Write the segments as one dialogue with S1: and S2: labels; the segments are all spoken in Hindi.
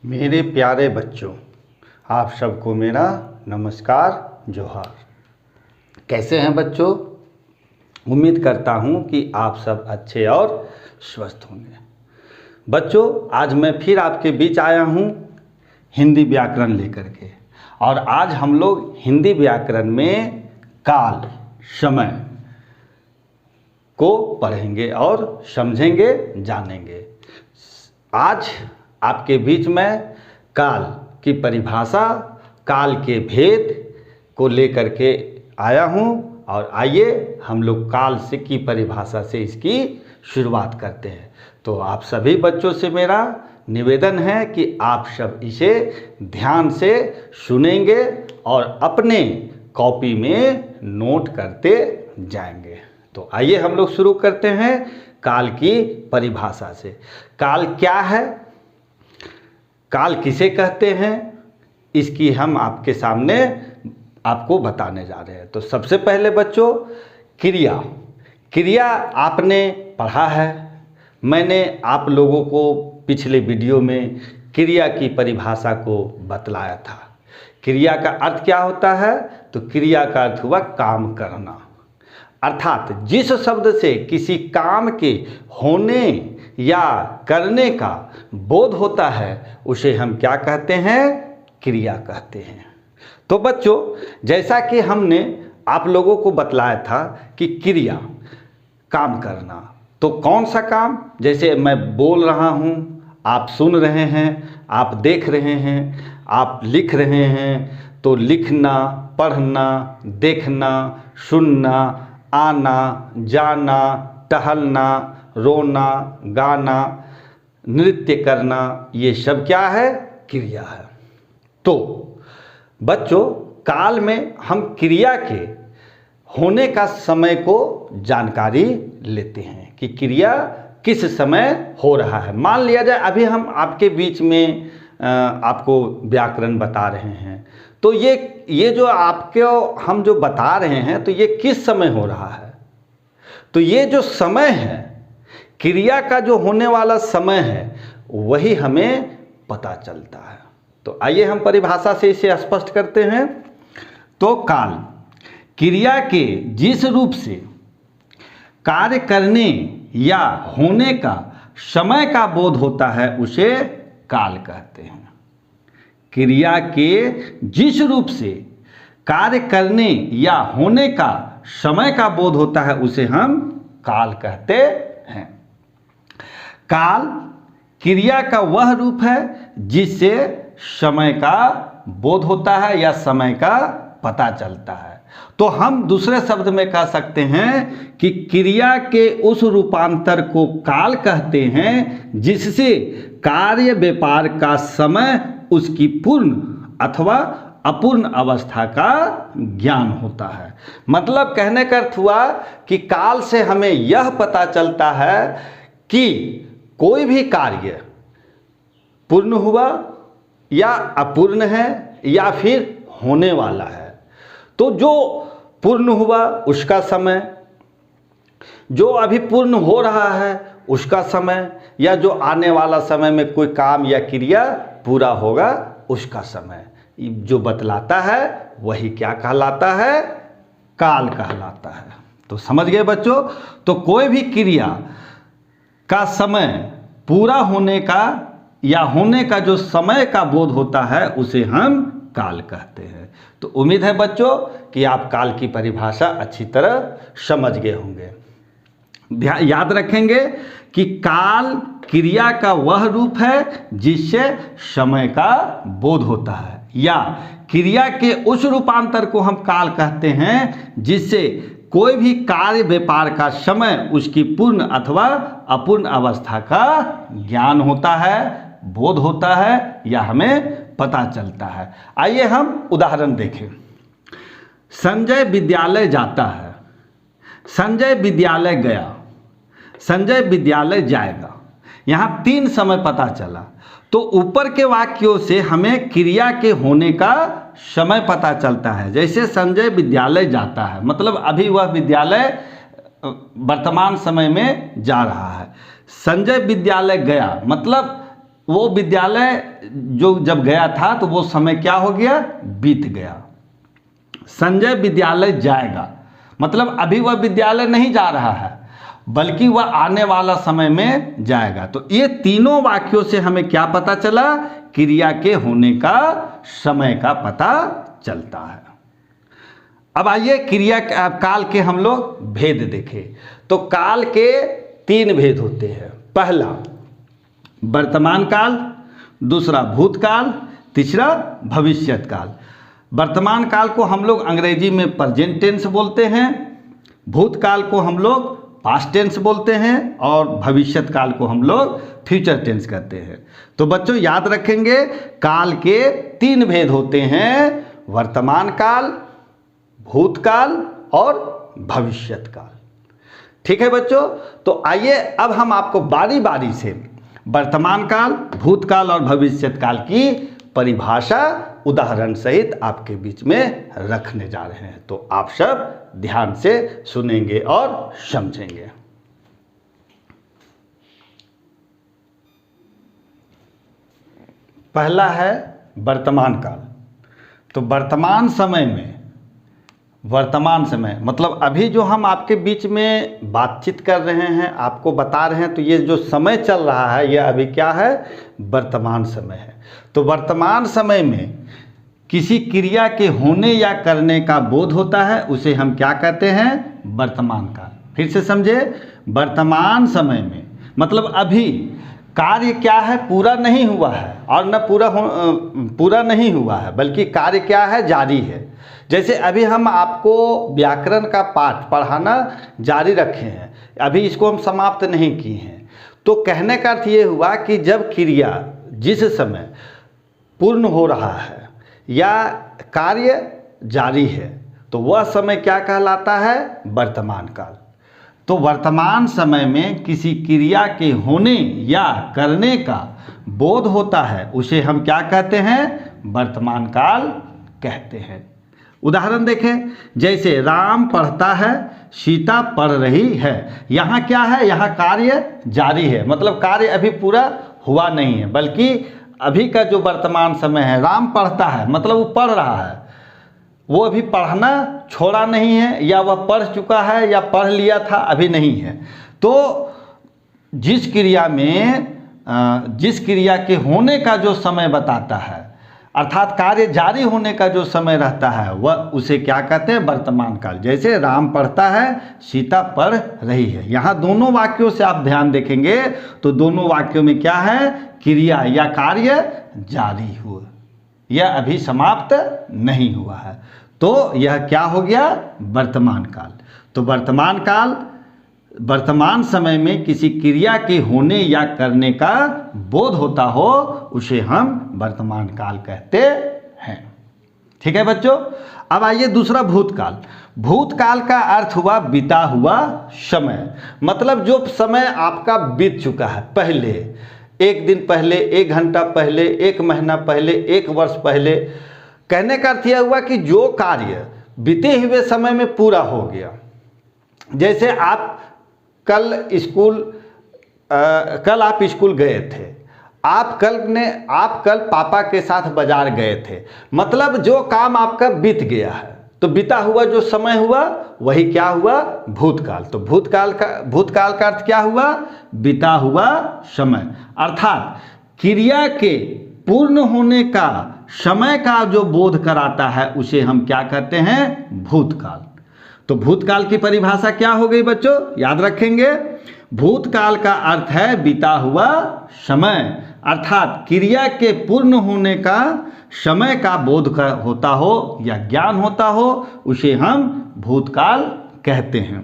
S1: मेरे प्यारे बच्चों, आप सबको मेरा नमस्कार जोहार। कैसे हैं बच्चों? उम्मीद करता हूं कि आप सब अच्छे और स्वस्थ होंगे। बच्चों, आज मैं फिर आपके बीच आया हूं हिंदी व्याकरण लेकर के। और आज हम लोग हिंदी व्याकरण में काल, समय को पढ़ेंगे और समझेंगे, जानेंगे। आज आपके बीच में काल की परिभाषा, काल के भेद को लेकर के आया हूं। और आइए हम लोग काल से की परिभाषा से इसकी शुरुआत करते हैं। तो आप सभी बच्चों से मेरा निवेदन है कि आप सब इसे ध्यान से सुनेंगे और अपने कॉपी में नोट करते जाएंगे। तो आइए हम लोग शुरू करते हैं काल की परिभाषा से। काल क्या है, काल किसे कहते हैं, इसकी हम आपके सामने आपको बताने जा रहे हैं। तो सबसे पहले बच्चों, क्रिया आपने पढ़ा है। मैंने आप लोगों को पिछले वीडियो में क्रिया की परिभाषा को बतलाया था। क्रिया का अर्थ क्या होता है? तो क्रिया का अर्थ हुआ काम करना। अर्थात जिस शब्द से किसी काम के होने या करने का बोध होता है उसे हम क्या कहते हैं? क्रिया कहते हैं। तो बच्चों, जैसा कि हमने आप लोगों को बतलाया था कि क्रिया काम करना, तो कौन सा काम? जैसे मैं बोल रहा हूँ, आप सुन रहे हैं, आप देख रहे हैं, आप लिख रहे हैं, तो लिखना, पढ़ना, देखना, सुनना, आना, जाना, टहलना, रोना, गाना, नृत्य करना, ये सब क्या है? क्रिया है। तो बच्चों, काल में हम क्रिया के होने का समय को जानकारी लेते हैं कि क्रिया किस समय हो रहा है। मान लिया जाए अभी हम आपके बीच में आपको व्याकरण बता रहे हैं, तो ये जो आपको हम जो बता रहे हैं, तो ये किस समय हो रहा है? तो ये जो समय है, क्रिया का जो होने वाला समय है, वही हमें पता चलता है। तो आइए हम परिभाषा से इसे स्पष्ट करते हैं। तो काल, क्रिया के जिस रूप से कार्य करने या होने का समय का बोध होता है उसे काल कहते हैं। क्रिया के जिस रूप से कार्य करने या होने का समय का बोध होता है उसे हम काल कहते हैं। काल क्रिया का वह रूप है जिससे समय का बोध होता है या समय का पता चलता है। तो हम दूसरे शब्द में कह सकते हैं कि क्रिया के उस रूपांतर को काल कहते हैं जिससे कार्य व्यापार का समय उसकी पूर्ण अथवा अपूर्ण अवस्था का ज्ञान होता है। मतलब कहने का अर्थ हुआ कि काल से हमें यह पता चलता है कि कोई भी कार्य पूर्ण हुआ या अपूर्ण है या फिर होने वाला है। तो जो पूर्ण हुआ उसका समय, जो अभी पूर्ण हो रहा है उसका समय, या जो आने वाला समय में कोई काम या क्रिया पूरा होगा उसका समय, जो बतलाता है वही क्या कहलाता है? काल कहलाता है। तो समझ गए बच्चों? तो कोई भी क्रिया का समय पूरा होने का या होने का जो समय का बोध होता है उसे हम काल कहते हैं। तो उम्मीद है बच्चों कि आप काल की परिभाषा अच्छी तरह समझ गए होंगे। याद रखेंगे कि काल क्रिया का वह रूप है जिससे समय का बोध होता है, या क्रिया के उस रूपांतर को हम काल कहते हैं जिससे कोई भी कार्य व्यापार का समय उसकी पूर्ण अथवा अपूर्ण अवस्था का ज्ञान होता है, बोध होता है, या हमें पता चलता है। आइए हम उदाहरण देखें। संजय विद्यालय जाता है, संजय विद्यालय गया, संजय विद्यालय जाएगा। यहाँ 3 समय पता चला। तो ऊपर के वाक्यों से हमें क्रिया के होने का समय पता चलता है। जैसे संजय विद्यालय जाता है, मतलब अभी वह विद्यालय वर्तमान समय में जा रहा है। संजय विद्यालय गया, मतलब वो विद्यालय जो जब गया था तो वो समय क्या हो गया, बीत गया। संजय विद्यालय जाएगा, मतलब अभी वह विद्यालय नहीं जा रहा है बल्कि वह आने वाला समय में जाएगा। तो ये तीनों वाक्यों से हमें क्या पता चला, क्रिया के होने का समय का पता चलता है। अब आइए क्रिया काल के हम लोग भेद देखें। तो काल के 3 भेद होते हैं। पहला वर्तमान काल, दूसरा भूतकाल, तीसरा भविष्यत काल। वर्तमान काल को हम लोग अंग्रेजी में प्रेजेंट टेंस बोलते हैं, भूतकाल को हम लोग पास्ट टेंस बोलते हैं और भविष्यत काल को हम लोग फ्यूचर टेंस कहते हैं। तो बच्चों याद रखेंगे, काल के 3 भेद होते हैं, वर्तमान काल, भूतकाल और भविष्यत काल। ठीक है बच्चों, तो आइए अब हम आपको बारी बारी से वर्तमान काल, भूतकाल और भविष्यत काल की परिभाषा उदाहरण सहित आपके बीच में रखने जा रहे हैं। तो आप सब ध्यान से सुनेंगे और समझेंगे। पहला है वर्तमान काल। तो वर्तमान समय में, वर्तमान समय मतलब अभी जो हम आपके बीच में बातचीत कर रहे हैं, आपको बता रहे हैं, तो ये जो समय चल रहा है ये अभी क्या है, वर्तमान समय है। तो वर्तमान समय में किसी क्रिया के होने या करने का बोध होता है, उसे हम क्या कहते हैं, वर्तमान काल। फिर से समझे, वर्तमान समय में मतलब अभी कार्य क्या है, पूरा नहीं हुआ है और न पूरा नहीं हुआ है, बल्कि कार्य क्या है, जारी है। जैसे अभी हम आपको व्याकरण का पाठ पढ़ाना जारी रखे हैं, अभी इसको हम समाप्त नहीं किए हैं। तो कहने का अर्थ ये हुआ कि जब क्रिया जिस समय पूर्ण हो रहा है या कार्य जारी है तो वह समय क्या कहलाता है, वर्तमान काल। तो वर्तमान समय में किसी क्रिया के होने या करने का बोध होता है, उसे हम क्या कहते हैं, वर्तमान काल कहते हैं। उदाहरण देखें, जैसे राम पढ़ता है, सीता पढ़ रही है। यहाँ क्या है, यहाँ कार्य जारी है, मतलब कार्य अभी पूरा हुआ नहीं है, बल्कि अभी का जो वर्तमान समय है, राम पढ़ता है मतलब वो पढ़ रहा है, वो अभी पढ़ना छोड़ा नहीं है, या वह पढ़ चुका है या पढ़ लिया था, अभी नहीं है। तो जिस क्रिया के होने का जो समय बताता है, अर्थात कार्य जारी होने का जो समय रहता है, वह उसे क्या कहते हैं, वर्तमान काल। जैसे राम पढ़ता है, सीता पढ़ रही है। यहाँ दोनों वाक्यों से आप ध्यान देखेंगे तो दोनों वाक्यों में क्या है, क्रिया या कार्य जारी हुआ, यह अभी समाप्त नहीं हुआ है। तो यह क्या हो गया, वर्तमान काल। तो वर्तमान काल, वर्तमान समय में किसी क्रिया के होने या करने का बोध होता हो, उसे हम वर्तमान काल कहते हैं। ठीक है बच्चों, अब आइए दूसरा भूतकाल। भूतकाल का अर्थ हुआ बीता हुआ समय, मतलब जो समय आपका बीत चुका है, पहले, 1 दिन पहले, 1 घंटा पहले, 1 महीना पहले, 1 वर्ष पहले। कहने का अर्थ यह हुआ कि जो कार्य बीते हुए समय में पूरा हो गया। जैसे आप कल आप स्कूल गए थे, आप कल पापा के साथ बाजार गए थे, मतलब जो काम आपका बीत गया है, तो बीता हुआ जो समय हुआ वही क्या हुआ, भूतकाल। तो भूतकाल का अर्थ क्या हुआ, बीता हुआ समय, अर्थात क्रिया के पूर्ण होने का समय का जो बोध कराता है, उसे हम क्या कहते हैं, भूतकाल। तो भूतकाल की परिभाषा क्या हो गई बच्चों, याद रखेंगे, भूतकाल का अर्थ है बीता हुआ समय, अर्थात क्रिया के पूर्ण होने का समय का बोध होता हो या ज्ञान होता हो, उसे हम भूतकाल कहते हैं।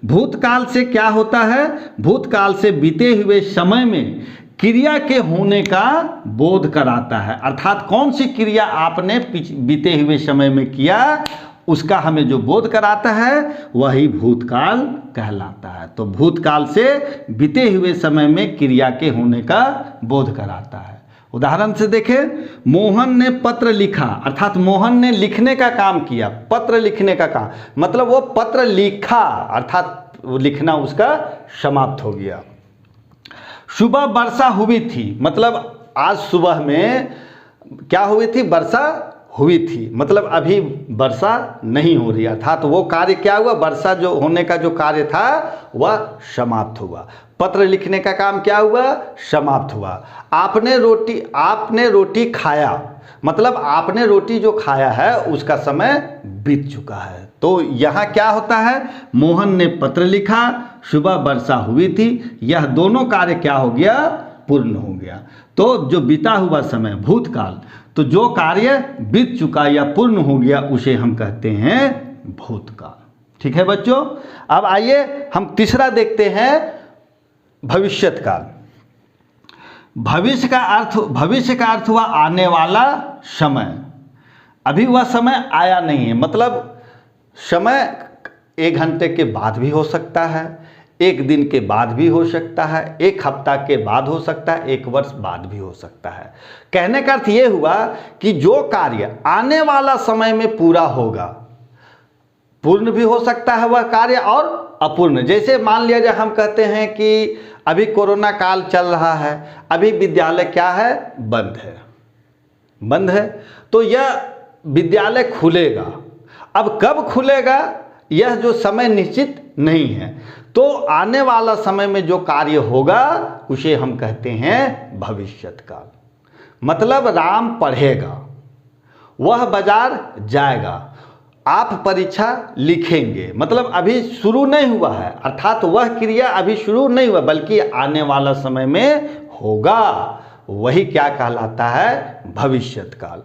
S1: भूतकाल से क्या होता है, भूतकाल से बीते हुए समय में क्रिया के होने का बोध कराता है, अर्थात कौन सी क्रिया आपने बीते हुए समय में किया, उसका हमें जो बोध कराता है वही भूतकाल कहलाता है। तो भूतकाल से बीते हुए समय में क्रिया के होने का बोध कराता है। उदाहरण से देखें, मोहन ने पत्र लिखा, अर्थात मोहन ने लिखने का काम किया, पत्र लिखने का काम, मतलब वो पत्र लिखा, अर्थात वो लिखना उसका समाप्त हो गया। सुबह वर्षा हुई थी, मतलब आज सुबह में क्या हुई थी, वर्षा हुई थी, मतलब अभी वर्षा नहीं हो रही, अर्थात वो कार्य क्या हुआ, वर्षा जो होने का जो कार्य था वह समाप्त हुआ। पत्र लिखने का काम क्या हुआ, समाप्त हुआ। आपने रोटी खाया, मतलब आपने रोटी जो खाया है उसका समय बीत चुका है। तो यहाँ क्या होता है, मोहन ने पत्र लिखा, सुबह वर्षा हुई थी, यह दोनों कार्य क्या हो गया, पूर्ण हो गया। तो जो बीता हुआ समय भूतकाल, तो जो कार्य बीत चुका या पूर्ण हो गया उसे हम कहते हैं भूतकाल। ठीक है बच्चों, अब आइए हम तीसरा देखते हैं भविष्यत काल। भविष्य का अर्थ हुआ आने वाला समय। अभी वह समय आया नहीं है, मतलब समय 1 घंटे के बाद भी हो सकता है, 1 दिन के बाद भी हो सकता है, 1 हफ्ता के बाद हो सकता है, 1 वर्ष बाद भी हो सकता है। कहने का अर्थ ये हुआ कि जो कार्य आने वाला समय में पूरा होगा, पूर्ण भी हो सकता है वह कार्य और अपूर्ण। जैसे मान लिया जाए हम कहते हैं कि अभी कोरोना काल चल रहा है, अभी विद्यालय क्या है, बंद है, तो यह विद्यालय खुलेगा। अब कब खुलेगा यह जो समय निश्चित नहीं है, तो आने वाला समय में जो कार्य होगा उसे हम कहते हैं भविष्यत काल। मतलब राम पढ़ेगा, वह बाजार जाएगा, आप परीक्षा लिखेंगे, मतलब अभी शुरू नहीं हुआ है, अर्थात वह क्रिया अभी शुरू नहीं हुआ बल्कि आने वाला समय में होगा, वही क्या कहलाता है, भविष्यत काल।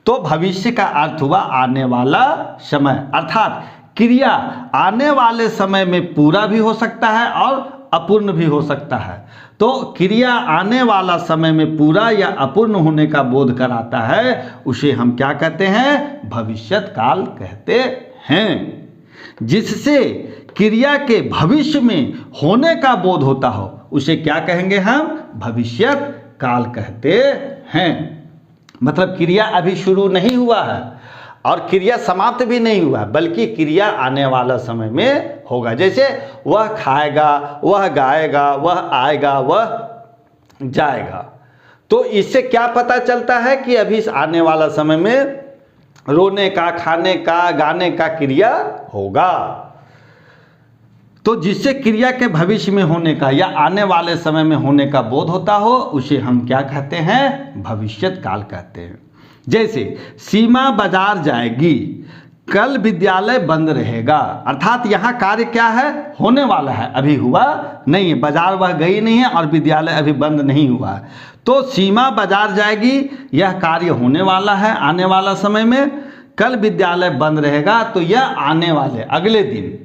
S1: तो भविष्य का अर्थ हुआ आने वाला समय, अर्थात क्रिया आने वाले समय में पूरा भी हो सकता है और अपूर्ण भी हो सकता है। तो क्रिया आने वाला समय में पूरा या अपूर्ण होने का बोध कराता है, उसे हम क्या कहते हैं, भविष्यत काल कहते हैं। जिससे क्रिया के भविष्य में होने का बोध होता हो उसे क्या कहेंगे हम, भविष्यत काल कहते हैं। मतलब क्रिया अभी शुरू नहीं हुआ है और क्रिया समाप्त भी नहीं हुआ, बल्कि क्रिया आने वाला समय में होगा। जैसे वह खाएगा, वह गाएगा, वह आएगा, वह जाएगा। तो इससे क्या पता चलता है कि अभी आने वाला समय में रोने का, खाने का, गाने का क्रिया होगा। तो जिससे क्रिया के भविष्य में होने का या आने वाले समय में होने का बोध होता हो उसे हम क्या कहते हैं, भविष्यत काल कहते हैं। जैसे सीमा बाजार जाएगी, कल विद्यालय बंद रहेगा, अर्थात यहाँ कार्य क्या है, होने वाला है, अभी हुआ नहीं है, बाजार वह गई नहीं है और विद्यालय अभी बंद नहीं हुआ है। तो सीमा बाजार जाएगी, यह कार्य होने वाला है आने वाला समय में। कल विद्यालय बंद रहेगा, तो यह आने वाले अगले दिन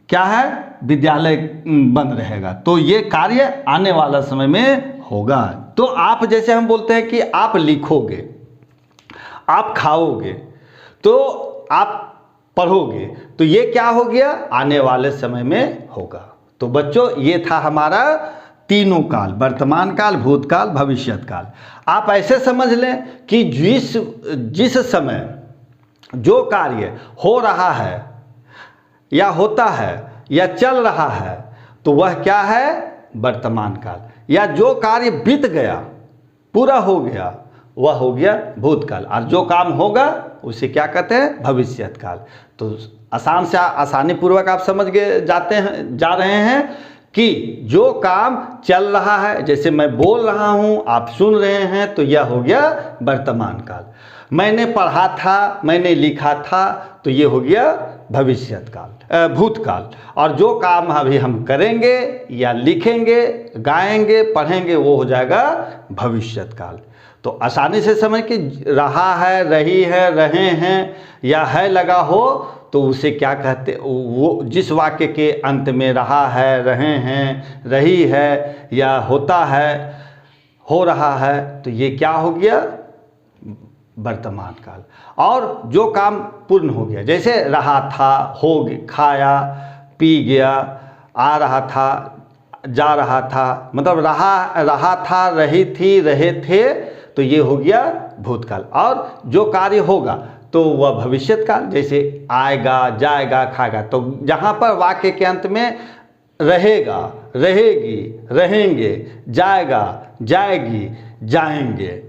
S1: क्या है, विद्यालय बंद रहेगा, तो ये कार्य आने वाला समय में होगा। तो आप, जैसे हम बोलते हैं कि आप लिखोगे, आप खाओगे, तो आप पढ़ोगे, तो ये क्या हो गया, आने वाले समय में होगा। तो बच्चों ये था हमारा तीनों काल, वर्तमान काल, भूतकाल, भविष्यत काल। आप ऐसे समझ लें कि जिस समय जो कार्य हो रहा है या होता है या चल रहा है, तो वह क्या है, वर्तमान काल। या जो कार्य बीत गया, पूरा हो गया, वह हो गया भूतकाल। और जो काम होगा उसे क्या कहते हैं, भविष्यत काल। तो आसानी पूर्वक आप समझ के जा रहे हैं कि जो काम चल रहा है, जैसे मैं बोल रहा हूँ, आप सुन रहे हैं, तो यह हो गया वर्तमान काल। मैंने पढ़ा था, मैंने लिखा था, तो ये हो गया भविष्यत काल, भूतकाल। और जो काम अभी हम करेंगे या लिखेंगे, गाएंगे, पढ़ेंगे, वो हो जाएगा भविष्यत काल। तो आसानी से समझ कि रहा है, रही है, रहे हैं या है लगा हो, तो उसे क्या कहते, वो जिस वाक्य के अंत में रहा है, रहे हैं, रही है या होता है, हो रहा है, तो ये क्या हो गया, वर्तमान काल। और जो काम पूर्ण हो गया, जैसे रहा था, हो गया, खाया, पी गया, आ रहा था, जा रहा था, मतलब रहा था, रही थी, रहे थे, तो ये हो गया भूतकाल। और जो कार्य होगा तो वह भविष्यत काल, जैसे आएगा, जाएगा, खाएगा। तो जहाँ पर वाक्य के अंत में रहेगा, रहेगी, रहेंगे, जाएगा, जाएगी, जाएंगे,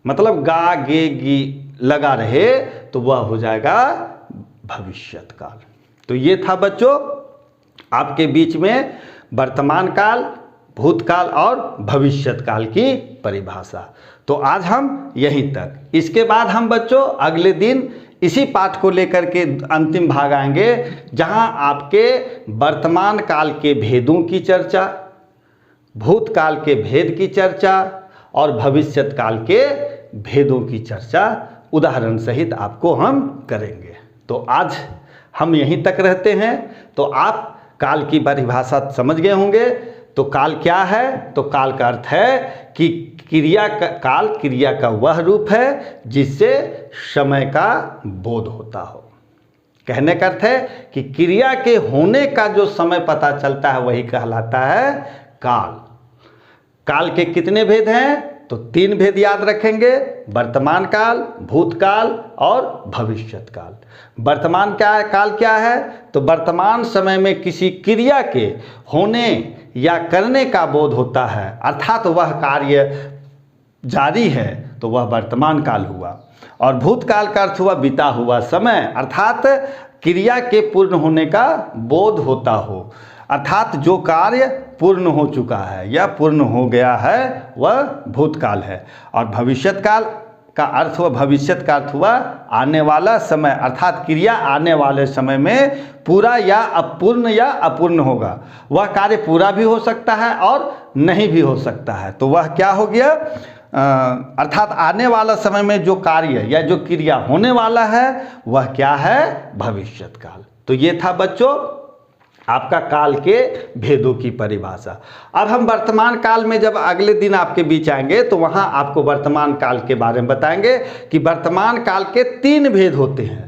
S1: मतलब गा गे गी लगा रहे तो वह हो जाएगा भविष्यत काल। तो ये था बच्चों आपके बीच में वर्तमान काल, भूतकाल और भविष्यत काल की परिभाषा। तो आज हम यहीं तक। इसके बाद हम बच्चों अगले दिन इसी पाठ को लेकर के अंतिम भाग आएंगे, जहां आपके वर्तमान काल के भेदों की चर्चा, भूतकाल के भेद की चर्चा और भविष्यत काल के भेदों की चर्चा उदाहरण सहित आपको हम करेंगे। तो आज हम यहीं तक रहते हैं। तो आप काल की परिभाषा समझ गए होंगे। तो काल क्या है? तो काल का अर्थ है कि काल क्रिया का वह रूप है जिससे समय का बोध होता हो। कहने का अर्थ है कि क्रिया के होने का जो समय पता चलता है वही कहलाता है काल। काल के कितने भेद हैं? तो 3 भेद याद रखेंगे, वर्तमान काल, भूतकाल और भविष्यत काल। वर्तमान क्या है, काल क्या है? तो वर्तमान समय में किसी क्रिया के होने या करने का बोध होता है, अर्थात वह कार्य जारी है, तो वह वर्तमान काल हुआ। और भूतकाल का अर्थ हुआ बीता हुआ समय, अर्थात क्रिया के पूर्ण होने का बोध होता हो, अर्थात जो कार्य पूर्ण हो चुका है या पूर्ण हो गया है वह भूतकाल है। और भविष्यत काल का अर्थ हुआ, भविष्यत का अर्थ हुआ आने वाला समय, अर्थात क्रिया आने वाले समय में पूरा या अपूर्ण होगा। वह कार्य पूरा भी हो सकता है और नहीं भी हो सकता है। तो वह क्या हो गया? अर्थात आने वाला समय में जो कार्य या जो क्रिया होने वाला है वह क्या है? भविष्यत काल। तो ये था बच्चों आपका काल के भेदों की परिभाषा। अब हम वर्तमान काल में जब अगले दिन आपके बीच आएंगे तो वहां आपको वर्तमान काल के बारे में बताएंगे कि वर्तमान काल के 3 भेद होते हैं।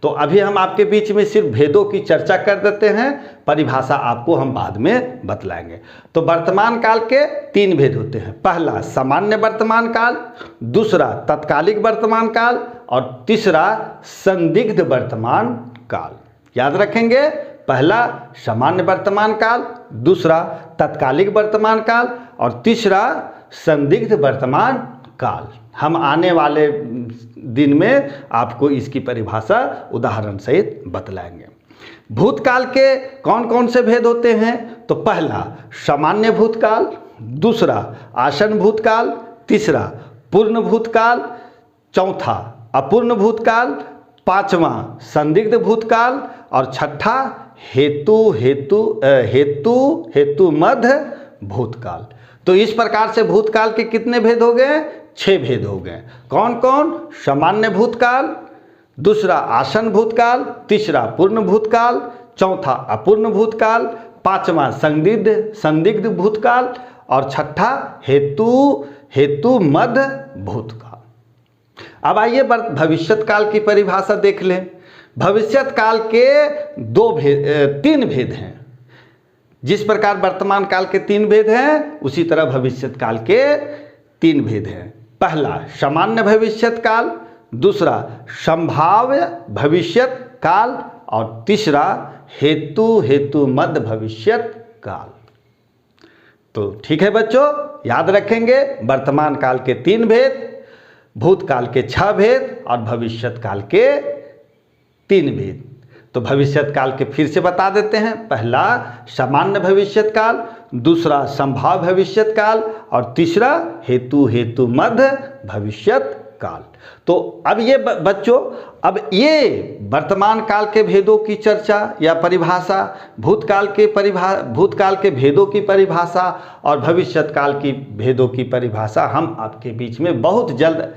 S1: तो अभी हम आपके बीच में सिर्फ भेदों की चर्चा कर देते हैं, परिभाषा आपको हम बाद में बतलाएंगे। तो वर्तमान काल के 3 भेद होते हैं। पहला सामान्य वर्तमान काल, दूसरा तत्कालिक वर्तमान काल और तीसरा संदिग्ध वर्तमान काल। याद रखेंगे, पहला सामान्य वर्तमान काल, दूसरा तत्कालिक वर्तमान काल और तीसरा संदिग्ध वर्तमान काल। हम आने वाले दिन में आपको इसकी परिभाषा उदाहरण सहित बतलाएंगे। भूतकाल के कौन कौन से भेद होते हैं? तो पहला सामान्य भूतकाल, दूसरा आसन भूतकाल, तीसरा पूर्ण भूतकाल, चौथा अपूर्ण भूतकाल, पांचवा संदिग्ध भूतकाल और छठा हेतुमध्य भूतकाल। तो इस प्रकार से भूतकाल के कितने भेद हो गए? 6 भेद हो गए। कौन कौन? सामान्य भूतकाल, दूसरा आसन भूतकाल, तीसरा पूर्ण भूतकाल, चौथा अपूर्ण भूतकाल, पांचवा संदिग्ध भूतकाल और छठा हेतुमध्य भूतकाल। अब आइए भविष्यत काल की परिभाषा देख लें। भविष्यत काल के 3 भेद हैं। जिस प्रकार वर्तमान काल के 3 भेद हैं उसी तरह भविष्यत काल के 3 भेद हैं। पहला सामान्य भविष्यत काल, दूसरा संभाव्य भविष्यत काल और तीसरा हेतुमध्य भविष्यत काल। तो ठीक है बच्चों, याद रखेंगे वर्तमान काल के 3 भेद, भूतकाल के 6 भेद और भविष्यत काल के 3 भेद। तो भविष्यत काल के फिर से बता देते हैं। पहला सामान्य भविष्यत काल, दूसरा संभाव्य भविष्यत काल और तीसरा हेतुमध्य भविष्यत काल। तो अब ये बच्चों, अब ये वर्तमान काल के भेदों की चर्चा या परिभाषा, भूतकाल के भेदों की परिभाषा और भविष्यत काल की भेदों की परिभाषा हम आपके बीच में बहुत जल्द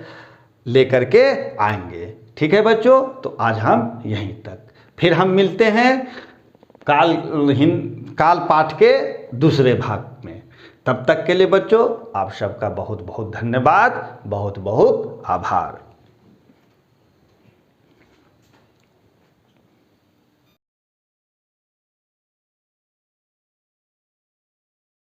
S1: लेकर के आएंगे। ठीक है बच्चों, तो आज हम यहीं तक, फिर हम मिलते हैं काल पाठ के दूसरे भाग में। तब तक के लिए बच्चों आप सबका बहुत बहुत धन्यवाद, बहुत बहुत आभार।